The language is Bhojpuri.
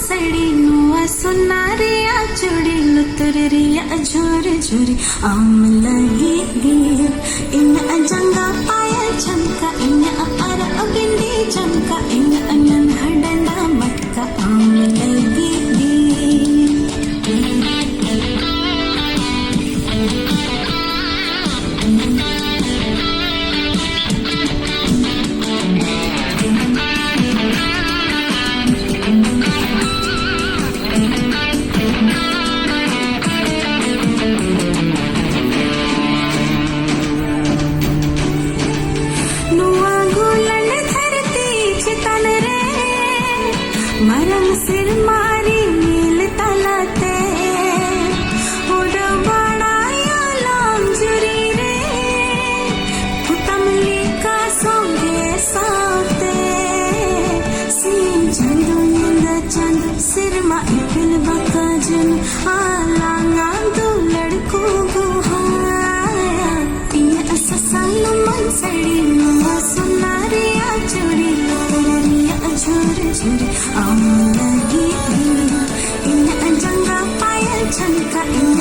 सड़ी नुआ सुनारिया चुड़ी लुतरिया झोर झोरी आम लगी गिया इन अजंगा पाया झमका इन अर बिंदी झमका इन अनन हडंडा मटका आम लगी मरम सिर मारी नील तलते उड़वाड़ाया लाम जुरी रे पुतमली का सोंगे साते सीन चंदो निंद चंद सिर मा इपिन बका जन आलांगा दो लड़को गुहाया पिया अससाल मन सड़ी नुआ सुनारिया चुड़ी लुतरिया झोर झोरी आम लगी इन अजंगा पायल झमका इन